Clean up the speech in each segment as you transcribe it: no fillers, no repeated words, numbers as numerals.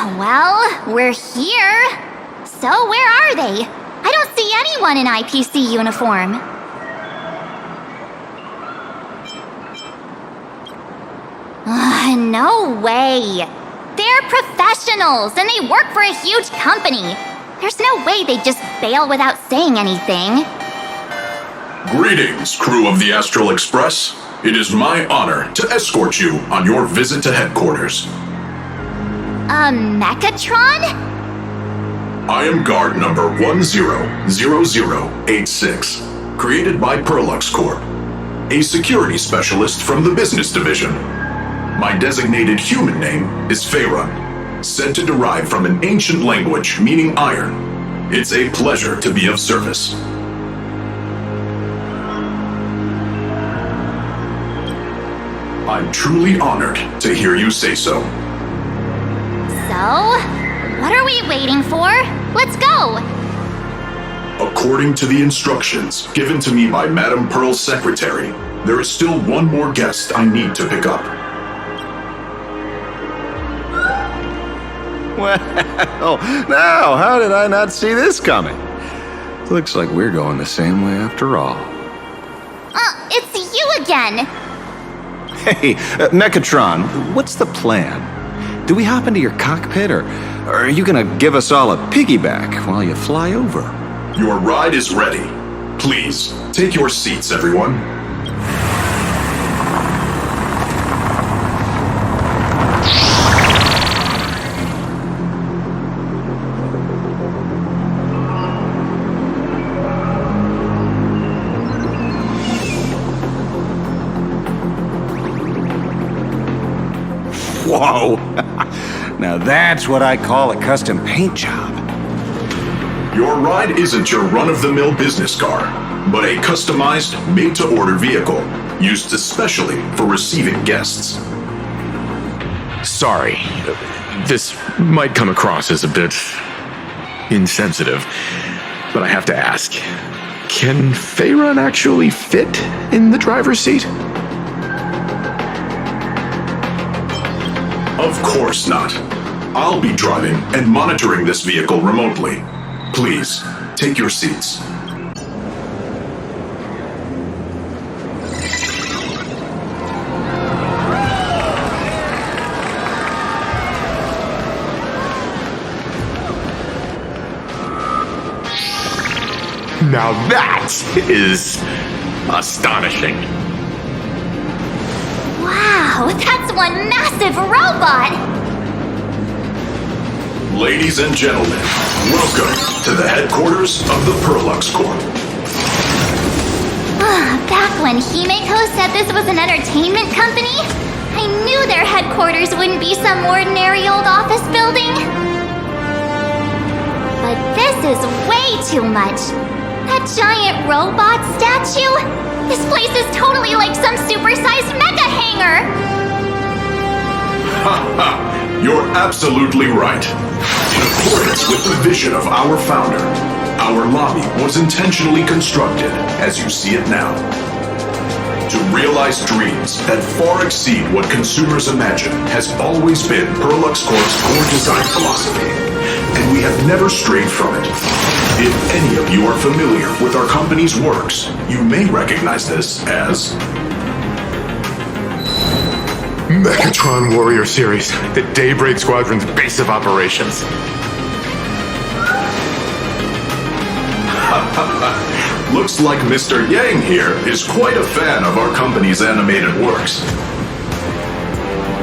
Well, we're here. So where are they? I don't see anyone in IPC uniform. No way. They're professionals and they work for a huge company. There's no way they'd just bail without saying anything. Greetings, crew of the Astral Express. It is my honor to escort you on your visit to headquarters. Mechatron? I am guard number 100086, created by Perlux Corp, a security specialist from the business division. My designated human name is Feiron, said to derive from an ancient language meaning iron. It's a pleasure to be of service. I'm truly honored to hear you say so. So, what are we waiting for? Let's go! According to the instructions given to me by Madame Pearl's secretary, there is still one more guest I need to pick up. Well, now, how did I not see this coming? Looks like we're going the same way after all. It's you again! Hey, Mechatron, what's the plan? Do we hop into your cockpit, or are you gonna give us all a piggyback while you fly over? Your ride is ready. Please, take your seats, everyone. Whoa! Now that's what I call a custom paint job. Your ride isn't your run-of-the-mill business car, but a customized, made-to-order vehicle, used especially for receiving guests. Sorry, this might come across as a bit insensitive, but I have to ask, can Feiron actually fit in the driver's seat? Of course not. I'll be driving and monitoring this vehicle remotely. Please, take your seats. Now that is astonishing. Wow, that's one massive robot! Ladies and gentlemen, welcome to the headquarters of the Perlux Corp. Back when Himeko said this was an entertainment company, I knew their headquarters wouldn't be some ordinary old office building. But this is way too much. That giant robot statue? This place is totally like some supersized mecha hangar! Ha ha! You're absolutely right. In accordance with the vision of our founder, our lobby was intentionally constructed as you see it now. To realize dreams that far exceed what consumers imagine has always been Perlux Corp's core design philosophy, and we have never strayed from it. If any of you are familiar with our company's works, you may recognize this as Mechatron Warrior series, the Daybreak Sqadron's base of operations. Looks like Mr. Yang here is quite a fan of our company's animated works.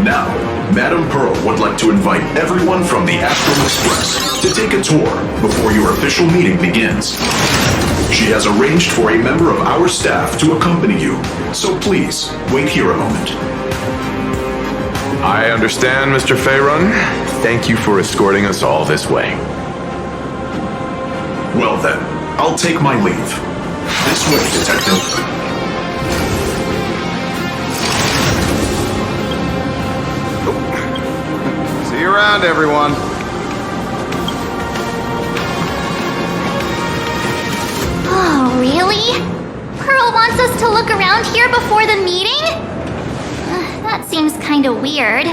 Now, Madame Pearl would like to invite everyone from the Astral Express to take a tour before your official meeting begins. She has arranged for a member of our staff to accompany you, so please, wait here a moment. I understand, Mr. Feiron. Thank you for escorting us all this way. Well then, I'll take my leave. This way, Detective. See you around, everyone. Oh, really? Pearl wants us to look around here before the meeting? That seems kinda weird.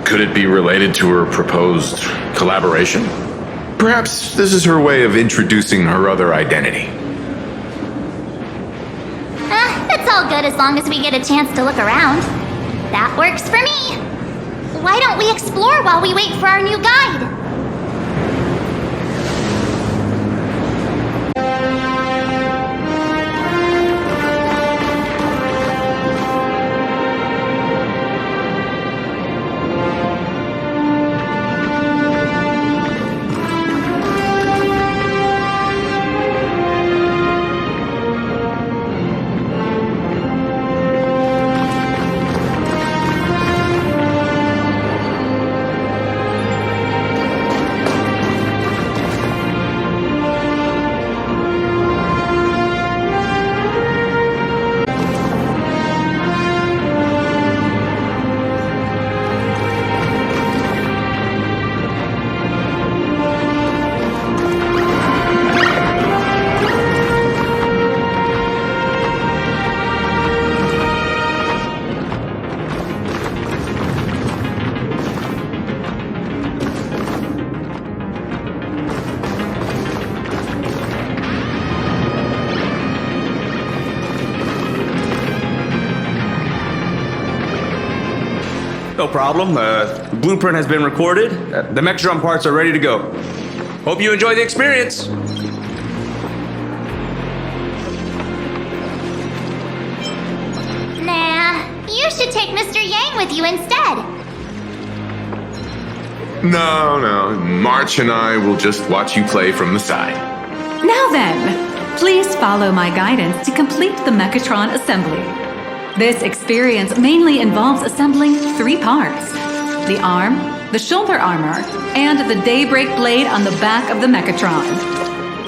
Could it be related to her proposed collaboration? Perhaps this is her way of introducing her other identity. It's all good as long as we get a chance to look around. That works for me. Why don't we explore while we wait for our new guide? No problem. Blueprint has been recorded. The Mechatron parts are ready to go. Hope you enjoy the experience. Nah, you should take Mr. Yang with you instead. No. March and I will just watch you play from the side. Now then, please follow my guidance to complete the Mechatron assembly. This experience mainly involves assembling 3 parts: the arm, the shoulder armor, and the Daybreak blade on the back of the Mechatron.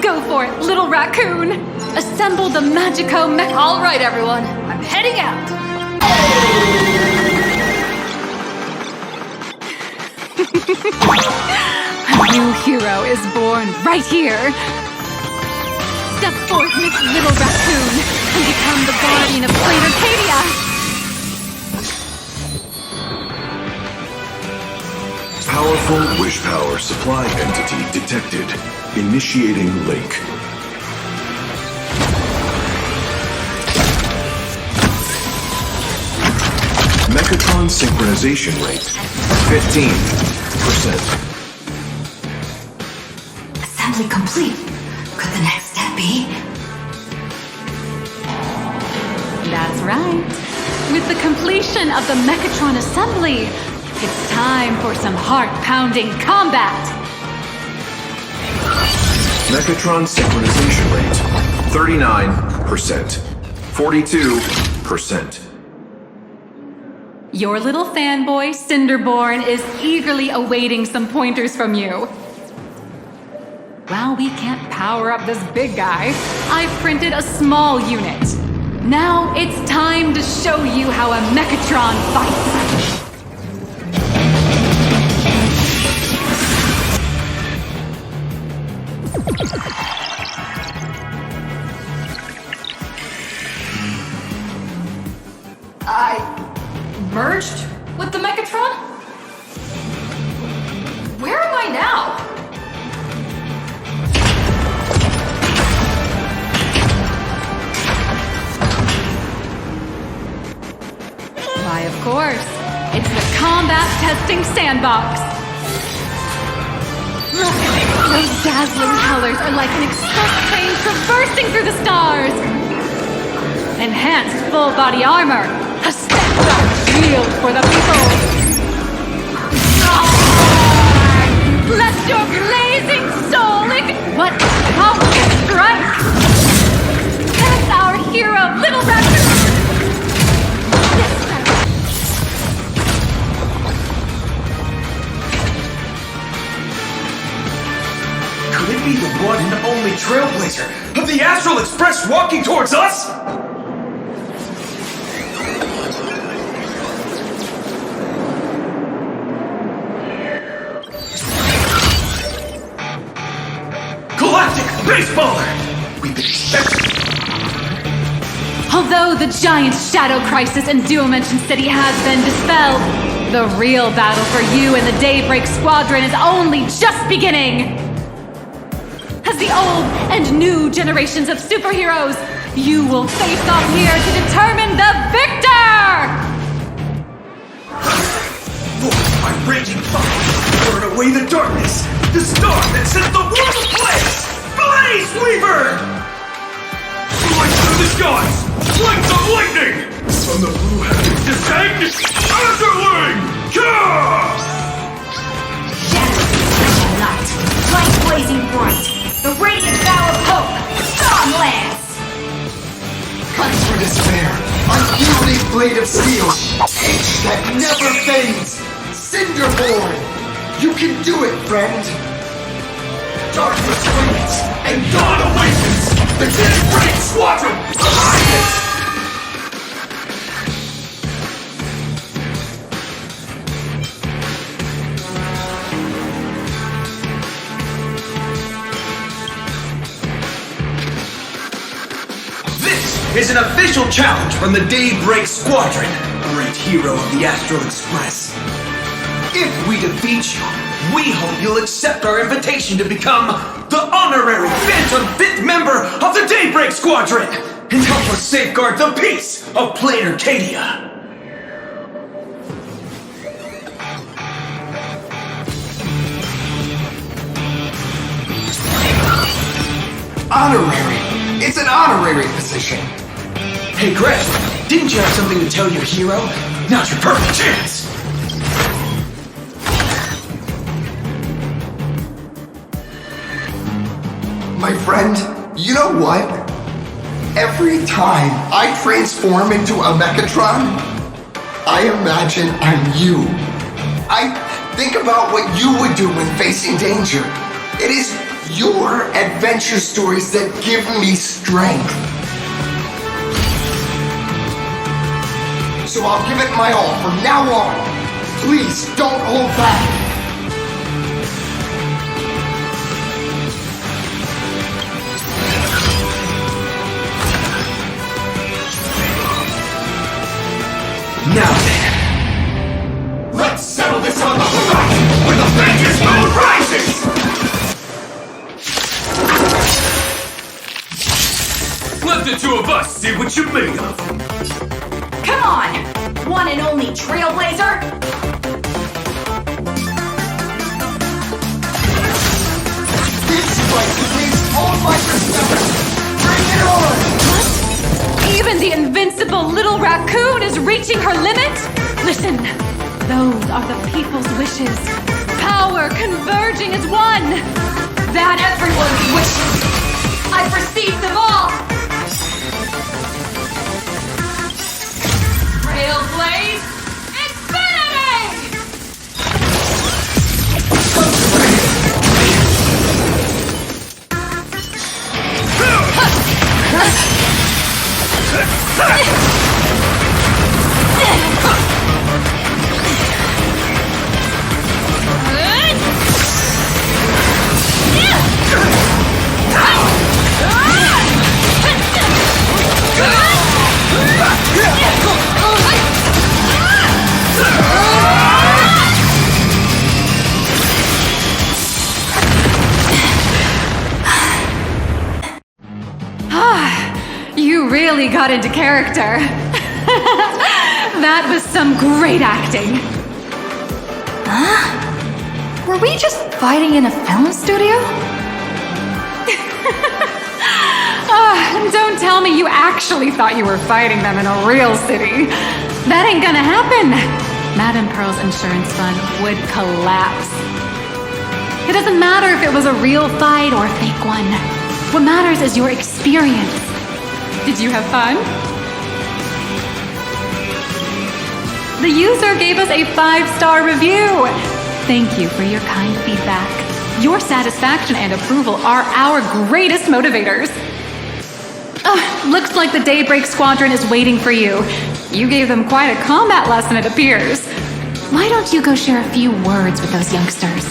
Go for it, little raccoon! Assemble the Magico Mech. All right, everyone, I'm heading out. A new hero is born right here. Step forth, little raccoon, and become the guardian of Plain Arcadia! Powerful wish power supply entity detected. Initiating link. Mechatron synchronization rate 15%. Assembly complete. Could the next step be? That's right. With the completion of the Mechatron assembly, it's time for some heart-pounding combat! Mechatron synchronization rate 39%. 42%. Your little fanboy, Cinderborn, is eagerly awaiting some pointers from you. While we can't power up this big guy, I've printed a small unit. Now it's time to show you how a Mechatron fights. I merged with the Mechatron? Where am I now? Why, of course. It's the combat testing sandbox. Those dazzling colors are like an express train traversing through the stars. Enhanced full-body armor. A step-back shield for the people. Let your blazing soul what powerful strike! That's our hero, Little Raccoon! Could it be the one and only trailblazer of the Astral Express walking towards us? Galactic Baseballer! We've been Although the giant shadow crisis in Dual Dimension City has been dispelled, The real battle for you and the Daybreak Sqadron is only just beginning! As the old and new generations of superheroes, you will face off here to determine the victor! My raging fire, burn away the darkness! The star that set the world ablaze! Blaze Weaver! Fly through the skies! Flights of lightning! From the blue heavens descend, Astral! Light, light blazing bright, the radiant bow of hope, Stormlands! Cuts for despair, unyielding blade of steel, edge that never fades, Cinderborn! You can do it, friend! Darkness waits, and dawn awakens! The Daybreak Sqadron! Alliance! Is an official challenge from the Daybreak Sqadron, great hero of the Astral Express. If we defeat you, we hope you'll accept our invitation to become the honorary Phantom 5th member of the Daybreak Sqadron and help us safeguard the peace of Planet Arcadia. Honorary! It's an honorary position! Hey Greg, didn't you have something to tell your hero? Now's your perfect chance! My friend, you know what? Every time I transform into a Mechatron, I imagine I'm you. I think about what you would do when facing danger. It is your adventure stories that give me strength. So I'll give it my all from now on. Please don't hold back. Now then, let's settle this on the horizon where the vengeance mode rises! Let the two of us see what you're made of. Come on! One and only Trailblazer! This fight contains all my respect. Bring it on! Even the invincible little raccoon is reaching her limit? Listen, those are the people's wishes. Power converging as one. That everyone's wishes! I've received them all! Trailblaze Infinity! You really got into character. That was some great acting. Huh? Were we just fighting in a film studio? Don't tell me you actually thought you were fighting them in a real city. That ain't gonna happen. Madame Pearl's insurance fund would collapse. It doesn't matter if it was a real fight or a fake one. What matters is your experience. Did you have fun? The user gave us a 5-star review. Thank you for your kind feedback. Your satisfaction and approval are our greatest motivators. Looks like the Daybreak Sqadron is waiting for you. You gave them quite a combat lesson, it appears. Why don't you go share a few words with those youngsters?